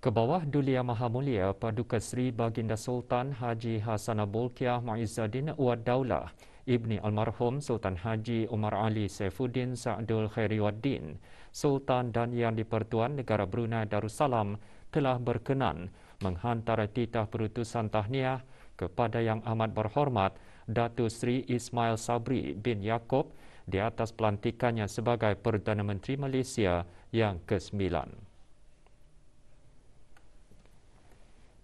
Kebawah Dulia Maha Mulia Paduka Seri Baginda Sultan Haji Hasanah Bolkiah Muizzaddin Wad Daulah Ibni Almarhum Sultan Haji Umar Ali Saifuddin Sa'dul Khairiwaddin, Sultan dan Yang di-Pertuan Negara Brunei Darussalam telah berkenan menghantar titah perutusan tahniah kepada Yang Amat Berhormat Datuk Seri Ismail Sabri bin Yaakob di atas pelantikannya sebagai Perdana Menteri Malaysia yang ke-9.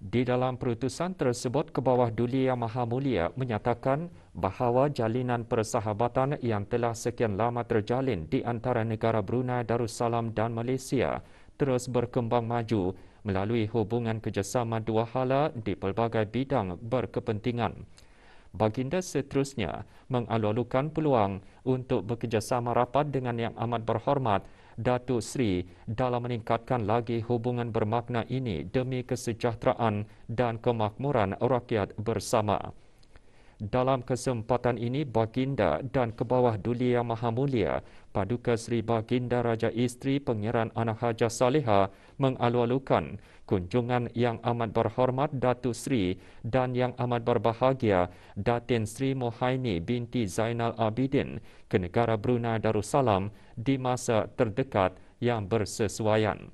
Di dalam perutusan tersebut, Kebawah Duli Yang Maha Mulia menyatakan bahawa jalinan persahabatan yang telah sekian lama terjalin di antara negara Brunei Darussalam dan Malaysia terus berkembang maju melalui hubungan kerjasama dua hala di pelbagai bidang berkepentingan. Baginda seterusnya mengalu-alukan peluang untuk bekerjasama rapat dengan Yang Amat Berhormat Datuk Seri dalam meningkatkan lagi hubungan bermakna ini demi kesejahteraan dan kemakmuran rakyat bersama. Dalam kesempatan ini, Baginda dan Kebawah Duli Yang Maha Mulia Paduka Seri Baginda Raja Isteri Pangeran Anak Hajah Saleha mengalu-alukan kunjungan Yang Amat Berhormat Datuk Seri dan Yang Amat Berbahagia Datin Sri Mohaini binti Zainal Abidin ke negara Brunei Darussalam di masa terdekat yang bersesuaian.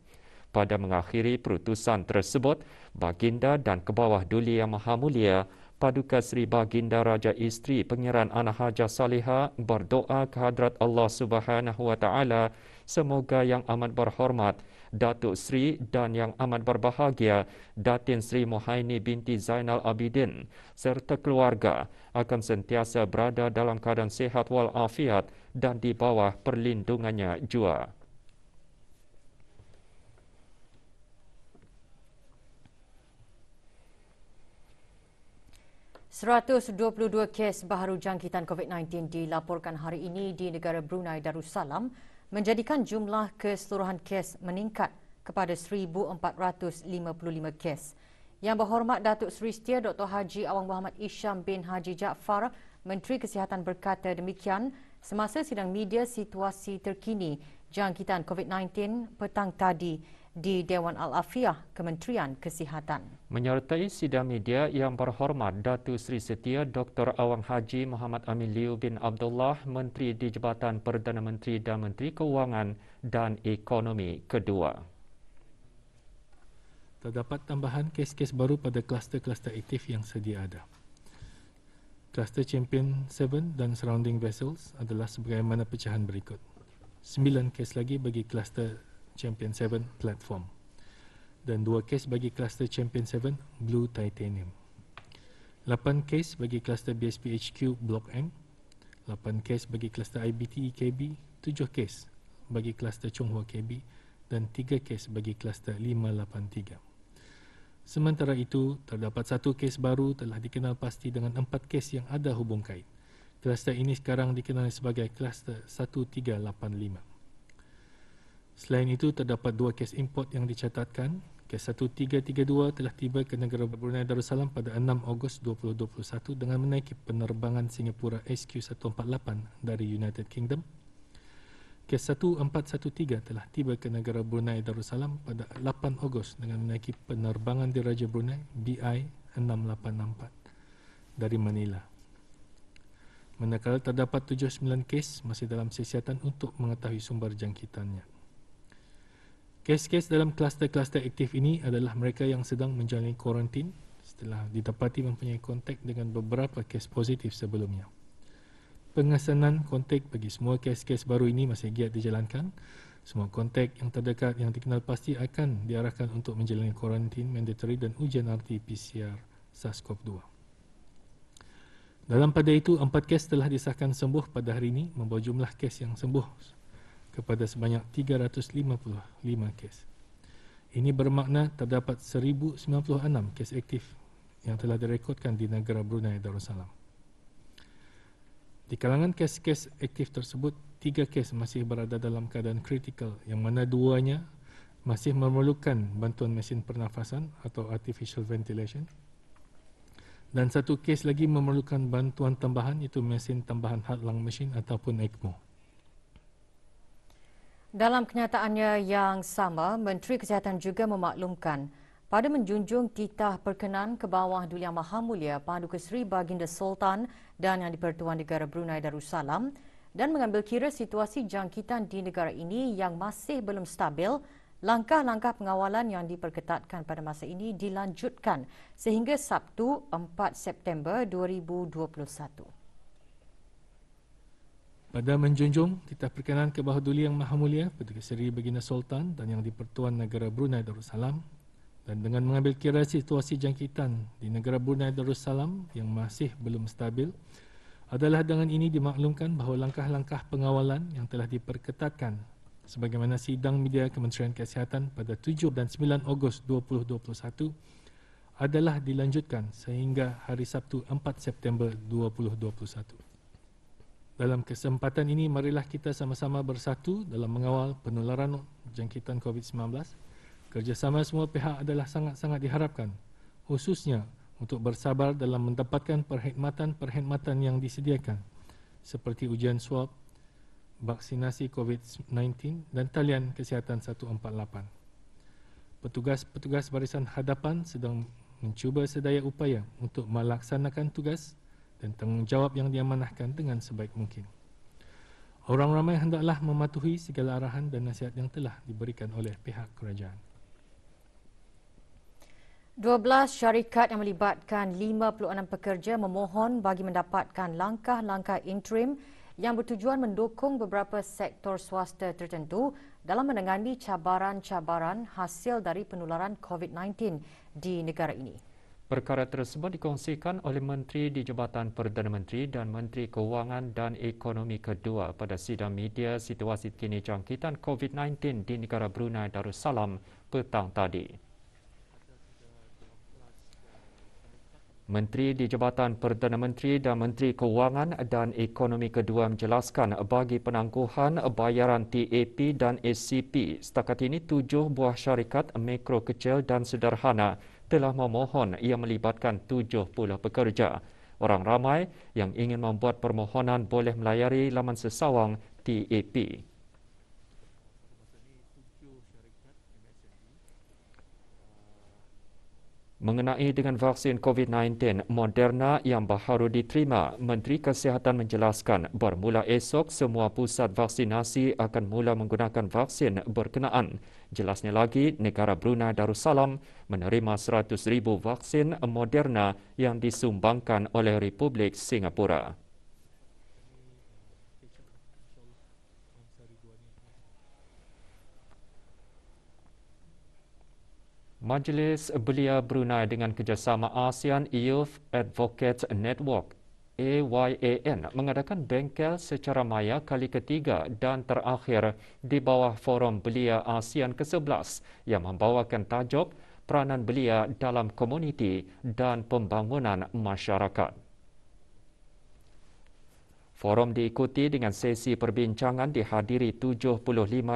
Pada mengakhiri perutusan tersebut, Baginda dan Kebawah Duli Yang Maha Mulia Paduka Seri Baginda Raja Isteri Pangeran Anak Hajah Saleha berdoa kehadrat Allah Subhanahu Wa Taala semoga Yang Amat Berhormat Datuk Seri dan Yang Amat Berbahagia Datin Sri Mohaini binti Zainal Abidin serta keluarga akan sentiasa berada dalam keadaan sihat walafiat dan di bawah perlindungannya jua. $122 kes baharu jangkitan COVID-19 dilaporkan hari ini di negara Brunei Darussalam, menjadikan jumlah keseluruhan kes meningkat kepada 1,455 kes. Yang Berhormat Datuk Seri Setia Dr. Haji Awang Muhammad Isham bin Haji Jaafar, Menteri Kesihatan berkata demikian semasa sidang media situasi terkini jangkitan COVID-19 petang tadi di Dewan Al-Afiah Kementerian Kesihatan. Menyertai sidang media, Yang Berhormat Datuk Seri Setia Dr. Awang Haji Muhammad Amin Liu bin Abdullah, Menteri di Jabatan Perdana Menteri dan Menteri Keuangan dan Ekonomi kedua. Terdapat tambahan kes-kes baru pada kluster-kluster aktif yang sedia ada. Kluster Champion 7 dan Surrounding Vessels adalah sebagaimana pecahan berikut. 9 kes lagi bagi kluster Champion 7 Platform dan 2 kes bagi kluster Champion 7 Blue Titanium. 8 kes bagi kluster BSP HQ Block M, 8 kes bagi kluster IBT KB, 7 kes bagi kluster Chonghua KB dan 3 kes bagi kluster 583. Sementara itu, terdapat 1 kes baru telah dikenal pasti dengan 4 kes yang ada hubung kait. Kluster ini sekarang dikenali sebagai kluster 1385. Selain itu, terdapat 2 kes import yang dicatatkan. Kes 1332 telah tiba ke negara Brunei Darussalam pada 6 Ogos 2021 dengan menaiki penerbangan Singapura SQ148 dari United Kingdom. Kes 1413 telah tiba ke negara Brunei Darussalam pada 8 Ogos dengan menaiki penerbangan Diraja Brunei BI 6864 dari Manila. Manakala terdapat 79 kes masih dalam siasatan untuk mengetahui sumber jangkitannya. Kes-kes dalam kluster-kluster aktif ini adalah mereka yang sedang menjalani kuarantin setelah didapati mempunyai kontak dengan beberapa kes positif sebelumnya. Pengesanan kontak bagi semua kes-kes baru ini masih giat dijalankan. Semua kontak yang terdekat yang dikenal pasti akan diarahkan untuk menjalani kuarantin mandatory dan ujian RT-PCR SARS-CoV-2. Dalam pada itu, 4 kes telah disahkan sembuh pada hari ini, membawa jumlah kes yang sembuh kepada sebanyak 355 kes. Ini bermakna terdapat 1096 kes aktif yang telah direkodkan di negara Brunei Darussalam. Di kalangan kes-kes aktif tersebut, 3 kes masih berada dalam keadaan kritikal yang mana 2-nya masih memerlukan bantuan mesin pernafasan atau artificial ventilation dan 1 kes lagi memerlukan bantuan tambahan iaitu mesin tambahan heart lung machine ataupun ECMO. Dalam kenyataannya yang sama, Menteri Kesihatan juga memaklumkan pada menjunjung titah perkenan ke bawah Duli Yang Maha Mulia Paduka Seri Baginda Sultan dan Yang di-Pertuan Negara Brunei Darussalam dan mengambil kira situasi jangkitan di negara ini yang masih belum stabil, langkah-langkah pengawalan yang diperketatkan pada masa ini dilanjutkan sehingga Sabtu 4 September 2021. Pada menjunjung titah perkenan ke bawah Duli Yang Maha Mulia Paduka Seri Baginda Sultan dan Yang di-Pertuan Negara Brunei Darussalam dan dengan mengambil kira situasi jangkitan di negara Brunei Darussalam yang masih belum stabil, adalah dengan ini dimaklumkan bahawa langkah-langkah pengawalan yang telah diperketatkan sebagaimana sidang media Kementerian Kesihatan pada 7 dan 9 Ogos 2021 adalah dilanjutkan sehingga hari Sabtu 4 September 2021. Dalam kesempatan ini, marilah kita sama-sama bersatu dalam mengawal penularan jangkitan COVID-19. Kerjasama semua pihak adalah sangat-sangat diharapkan, khususnya untuk bersabar dalam mendapatkan perkhidmatan yang disediakan, seperti ujian swab, vaksinasi COVID-19 dan talian kesihatan 148. Petugas-petugas barisan hadapan sedang mencuba sedaya upaya untuk melaksanakan tugas dan tanggungjawab yang diamanahkan dengan sebaik mungkin. Orang ramai hendaklah mematuhi segala arahan dan nasihat yang telah diberikan oleh pihak kerajaan. 12 syarikat yang melibatkan 56 pekerja memohon bagi mendapatkan langkah-langkah interim yang bertujuan mendukung beberapa sektor swasta tertentu dalam menangani cabaran-cabaran hasil dari penularan COVID-19 di negara ini. Perkara tersebut dikongsikan oleh Menteri di Jabatan Perdana Menteri dan Menteri Kewangan dan Ekonomi kedua pada sidang media situasi kini jangkitan COVID-19 di negara Brunei Darussalam petang tadi. Menteri di Jabatan Perdana Menteri dan Menteri Kewangan dan Ekonomi kedua menjelaskan bagi penangguhan bayaran TAP dan SCP, setakat ini 7 buah syarikat mikro kecil dan sederhana telah memohon yang melibatkan 70 pekerja. Orang ramai yang ingin membuat permohonan boleh melayari laman sesawang TAP. Mengenai dengan vaksin COVID-19 Moderna yang baharu diterima, Menteri Kesihatan menjelaskan bermula esok semua pusat vaksinasi akan mula menggunakan vaksin berkenaan. Jelasnya lagi, negara Brunei Darussalam menerima 100,000 vaksin Moderna yang disumbangkan oleh Republik Singapura. Majlis Belia Brunei dengan kerjasama ASEAN Youth Advocates Network AYAN mengadakan bengkel secara maya kali ketiga dan terakhir di bawah Forum Belia ASEAN ke-11 yang membawakan tajuk Peranan Belia dalam Komuniti dan Pembangunan Masyarakat. Forum diikuti dengan sesi perbincangan dihadiri 75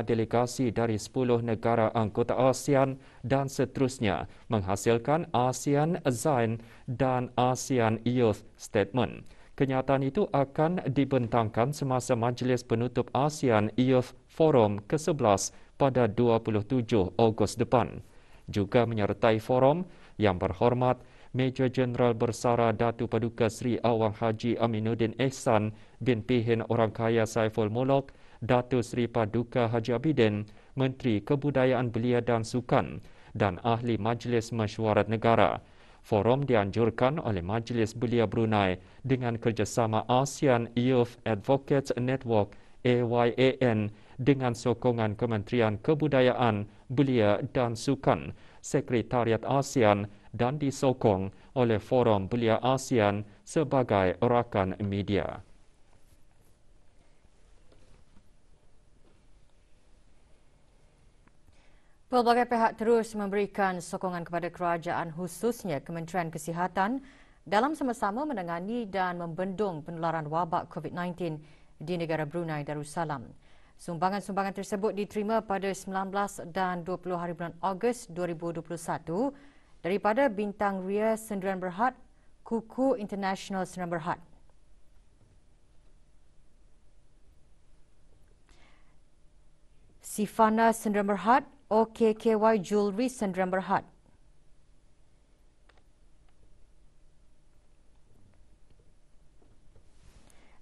delegasi dari 10 negara anggota ASEAN dan seterusnya menghasilkan ASEAN Zain dan ASEAN Youth Statement. Kenyataan itu akan dibentangkan semasa majlis penutup ASEAN Youth Forum ke-11 pada 27 Ogos depan. Juga menyertai forum yang berhormat Major Jeneral Bersara Datuk Paduka Seri Awang Haji Aminuddin Ehsan bin Pihin Orang Kaya Saiful Mulok, Datuk Seri Paduka Haji Abidin, Menteri Kebudayaan Belia dan Sukan dan Ahli Majlis Mesyuarat Negara. Forum dianjurkan oleh Majlis Belia Brunei dengan kerjasama ASEAN Youth Advocates Network AYAN dengan sokongan Kementerian Kebudayaan, Belia dan Sukan, Sekretariat ASEAN dan disokong oleh Forum Belia ASEAN sebagai rakan media. Pelbagai pihak terus memberikan sokongan kepada kerajaan khususnya Kementerian Kesihatan dalam sama-sama menangani dan membendung penularan wabak COVID-19 di negara Brunei Darussalam. Sumbangan-sumbangan tersebut diterima pada 19 dan 20 hari bulan Ogos 2021 daripada Bintang Ria Sendirian Berhad, Kuku International Sendirian Berhad. Sifana Sendirian Berhad, OKKY Jewelry Sendirian Berhad.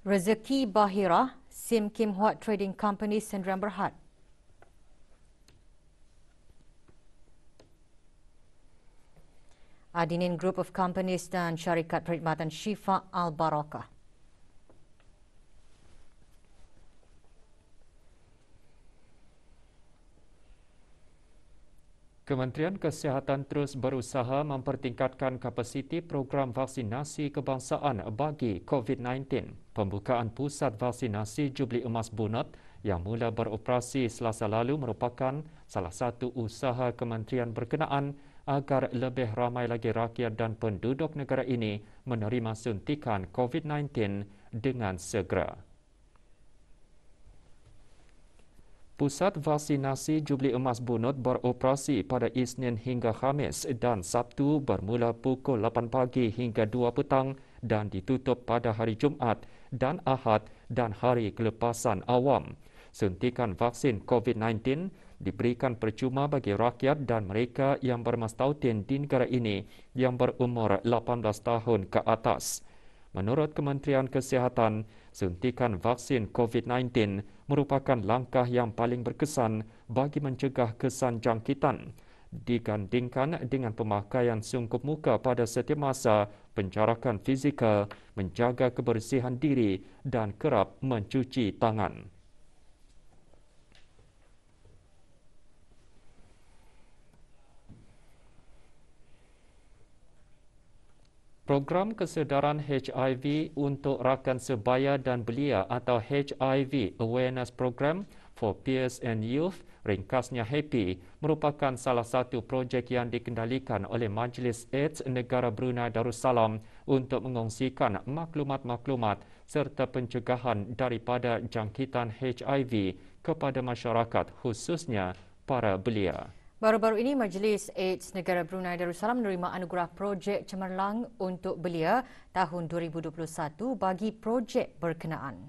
Rezeki Bahira, Sim Kim Huat Trading Company Sendirian Berhad. Adinin Group of Companies dan Syarikat Perkhidmatan Syifa Al-Barakah. Kementerian Kesihatan terus berusaha mempertingkatkan kapasiti program vaksinasi kebangsaan bagi COVID-19. Pembukaan pusat vaksinasi Jubli Emas Bunut yang mula beroperasi Selasa lalu merupakan salah satu usaha kementerian berkenaan agar lebih ramai lagi rakyat dan penduduk negara ini menerima suntikan COVID-19 dengan segera. Pusat vaksinasi Jubli Emas Bunut beroperasi pada Isnin hingga Khamis dan Sabtu bermula pukul 8 pagi hingga 2 petang dan ditutup pada hari Jumaat dan Ahad dan hari kelepasan awam. Suntikan vaksin COVID-19 diberikan percuma bagi rakyat dan mereka yang bermastautin di negara ini yang berumur 18 tahun ke atas. Menurut Kementerian Kesihatan, suntikan vaksin COVID-19 merupakan langkah yang paling berkesan bagi mencegah kesan jangkitan digandingkan dengan pemakaian sungkup muka pada setiap masa, penjarakan fizikal, menjaga kebersihan diri dan kerap mencuci tangan. Program kesedaran HIV untuk rakan sebaya dan belia atau HIV Awareness Program for Peers and Youth, ringkasnya HAPPY, merupakan salah satu projek yang dikendalikan oleh Majlis AIDS Negara Brunei Darussalam untuk mengongsikan maklumat-maklumat serta pencegahan daripada jangkitan HIV kepada masyarakat, khususnya para belia. Baru-baru ini, Majlis AIDS Negara Brunei Darussalam menerima anugerah projek cemerlang untuk belia tahun 2021 bagi projek berkenaan.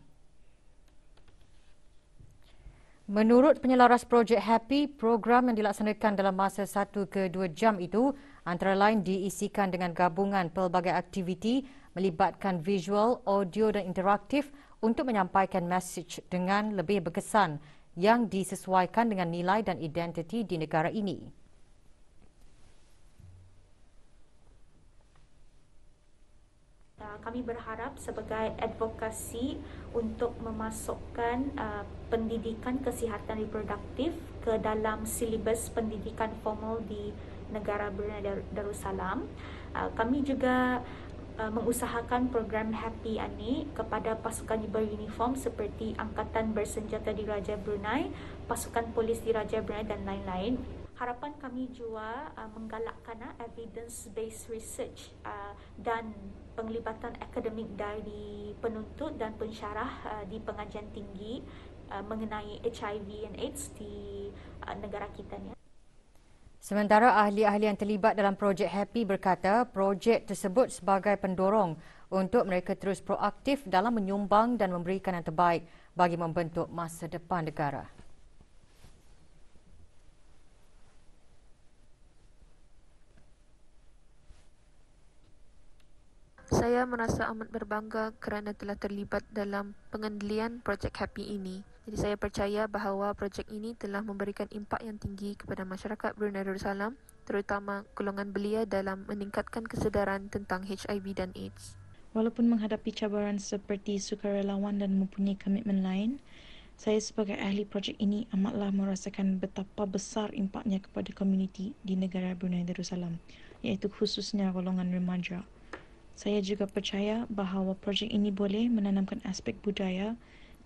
Menurut penyelaras projek HAPPY, program yang dilaksanakan dalam masa 1 ke 2 jam itu antara lain diisikan dengan gabungan pelbagai aktiviti melibatkan visual, audio dan interaktif untuk menyampaikan mesej dengan lebih berkesan yang disesuaikan dengan nilai dan identiti di negara ini. Kami berharap sebagai advokasi untuk memasukkan pendidikan kesihatan reproduktif ke dalam silibus pendidikan formal di negara Brunei Darussalam. Kami juga mengusahakan program HAPPY ini kepada pasukan beruniform seperti Angkatan Bersenjata Diraja Brunei, pasukan polis Diraja Brunei dan lain-lain. Harapan kami juga menggalakkan evidence-based research dan penglibatan akademik dari penuntut dan pensyarah di pengajian tinggi mengenai HIV and AIDS di negara kita ni. Sementara ahli-ahli yang terlibat dalam projek HAPPY berkata projek tersebut sebagai pendorong untuk mereka terus proaktif dalam menyumbang dan memberikan yang terbaik bagi membentuk masa depan negara. Saya merasa amat berbangga kerana telah terlibat dalam pengendalian projek HAPPY ini. Jadi saya percaya bahawa projek ini telah memberikan impak yang tinggi kepada masyarakat Brunei Darussalam, terutama golongan belia dalam meningkatkan kesedaran tentang HIV dan AIDS. Walaupun menghadapi cabaran seperti sukarelawan dan mempunyai komitmen lain, saya sebagai ahli projek ini amatlah merasakan betapa besar impaknya kepada komuniti di negara Brunei Darussalam, iaitu khususnya golongan remaja. Saya juga percaya bahawa projek ini boleh menanamkan aspek budaya,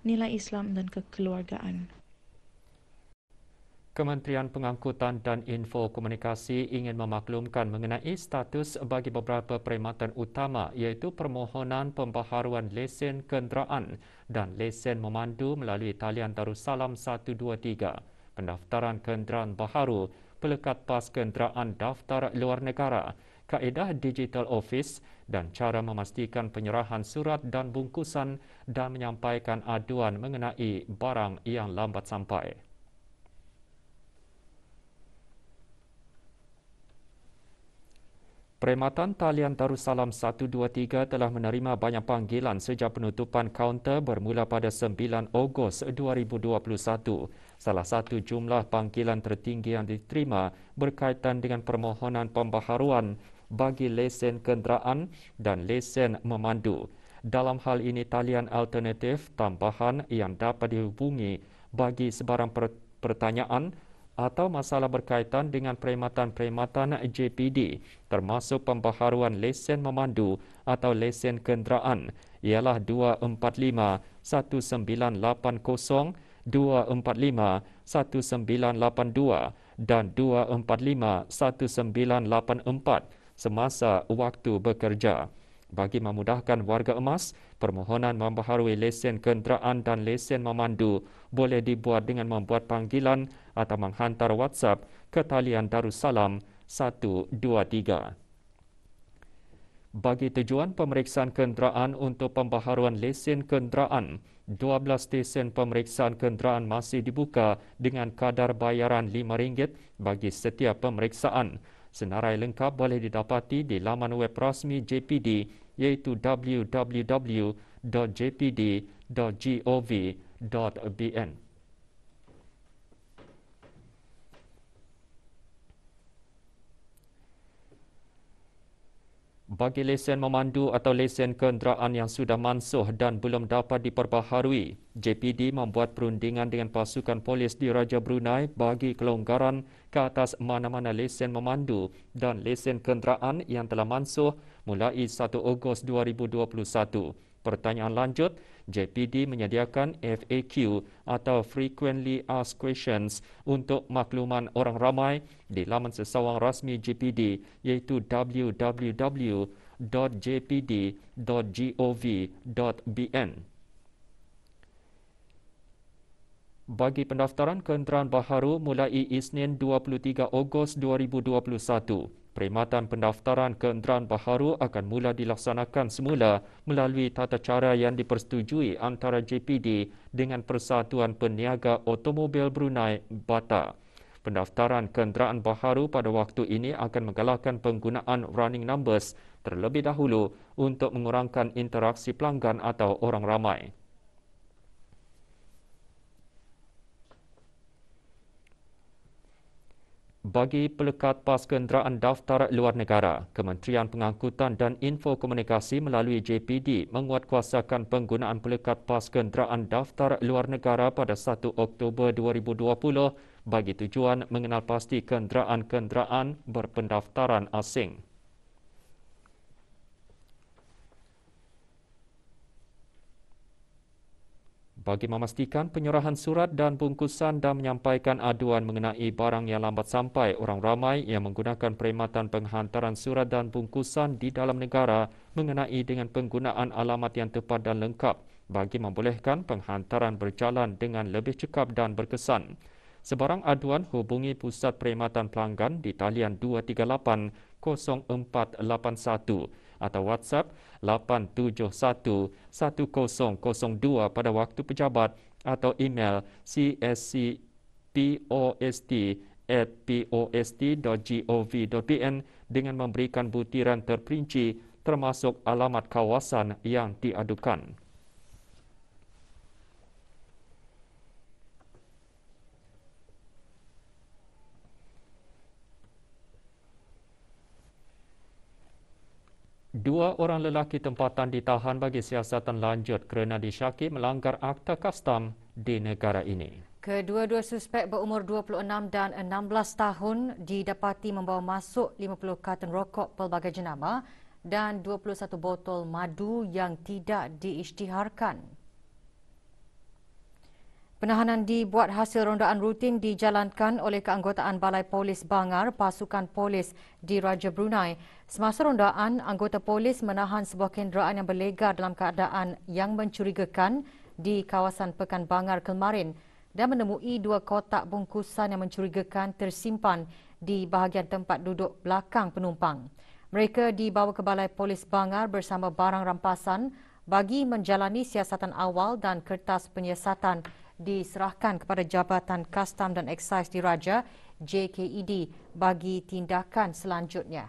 nilai Islam dan kekeluargaan. Kementerian Pengangkutan dan Info Komunikasi ingin memaklumkan mengenai status bagi beberapa perkhidmatan utama iaitu permohonan pembaharuan lesen kenderaan dan lesen memandu melalui talian Darussalam 123, pendaftaran kenderaan baharu, pelekat pas kenderaan daftar luar negara, kaedah digital office dan cara memastikan penyerahan surat dan bungkusan dan menyampaikan aduan mengenai barang yang lambat sampai. Perkhidmatan Talian Darussalam 123 telah menerima banyak panggilan sejak penutupan kaunter bermula pada 9 Ogos 2021. Salah satu jumlah panggilan tertinggi yang diterima berkaitan dengan permohonan pembaharuan bagi lesen kenderaan dan lesen memandu. Dalam hal ini, talian alternatif tambahan yang dapat dihubungi bagi sebarang pertanyaan atau masalah berkaitan dengan perkhidmatan JPD termasuk pembaharuan lesen memandu atau lesen kenderaan ialah 245 1980 245 1982 dan 245 1984 semasa waktu bekerja. Bagi memudahkan warga emas, permohonan membaharui lesen kenderaan dan lesen memandu boleh dibuat dengan membuat panggilan atau menghantar WhatsApp ke talian Darussalam 123. Bagi tujuan pemeriksaan kenderaan untuk pembaharuan lesen kenderaan, 12 stesen pemeriksaan kenderaan masih dibuka dengan kadar bayaran RM5 bagi setiap pemeriksaan. Senarai lengkap boleh didapati di laman web rasmi JPD iaitu www.jpd.gov.bn. Bagi lesen memandu atau lesen kenderaan yang sudah mansuh dan belum dapat diperbaharui, JPD membuat perundingan dengan pasukan polis di Raja Brunei bagi kelonggaran ke atas mana-mana lesen memandu dan lesen kenderaan yang telah mansuh mulai 1 Ogos 2021. Pertanyaan lanjut, JPD menyediakan FAQ atau Frequently Asked Questions untuk makluman orang ramai di laman sesawang rasmi JPD iaitu www.jpd.gov.bn. Bagi pendaftaran kenderaan baharu mulai Isnin 23 Ogos 2021, perkhidmatan pendaftaran kenderaan baharu akan mula dilaksanakan semula melalui tata cara yang dipersetujui antara JPD dengan Persatuan Peniaga Automobil Brunei BATA. Pendaftaran kenderaan baharu pada waktu ini akan menggalakkan penggunaan running numbers terlebih dahulu untuk mengurangkan interaksi pelanggan atau orang ramai. Bagi pelekat pas kenderaan daftar luar negara, Kementerian Pengangkutan dan Info Komunikasi melalui JPD menguatkuasakan penggunaan pelekat pas kenderaan daftar luar negara pada 1 Oktober 2020 bagi tujuan mengenal pasti kenderaan-kenderaan berpendaftaran asing. Bagi memastikan penyerahan surat dan bungkusan dan menyampaikan aduan mengenai barang yang lambat sampai, orang ramai yang menggunakan perkhidmatan penghantaran surat dan bungkusan di dalam negara mengenai dengan penggunaan alamat yang tepat dan lengkap bagi membolehkan penghantaran berjalan dengan lebih cekap dan berkesan. Sebarang aduan hubungi Pusat Perkhidmatan Pelanggan di talian 238 0481 atau WhatsApp 871-1002 pada waktu pejabat atau email cscpost@post.gov.bn dengan memberikan butiran terperinci termasuk alamat kawasan yang diadukan. Dua orang lelaki tempatan ditahan bagi siasatan lanjut kerana disyaki melanggar Akta Kastam di negara ini. Kedua-dua suspek berumur 26 dan 16 tahun didapati membawa masuk 50 karton rokok pelbagai jenama dan 21 botol madu yang tidak diisytiharkan. Penahanan dibuat hasil rondaan rutin dijalankan oleh keanggotaan Balai Polis Bangar Pasukan Polis di Raja Brunei. Semasa rondaan, anggota polis menahan sebuah kenderaan yang berlegar dalam keadaan yang mencurigakan di kawasan Pekan Bangar Kelmarin dan menemui dua kotak bungkusan yang mencurigakan tersimpan di bahagian tempat duduk belakang penumpang. Mereka dibawa ke Balai Polis Bangar bersama barang rampasan bagi menjalani siasatan awal dan kertas penyiasatan diserahkan kepada Jabatan Kastam dan Eksais Diraja JKED bagi tindakan selanjutnya.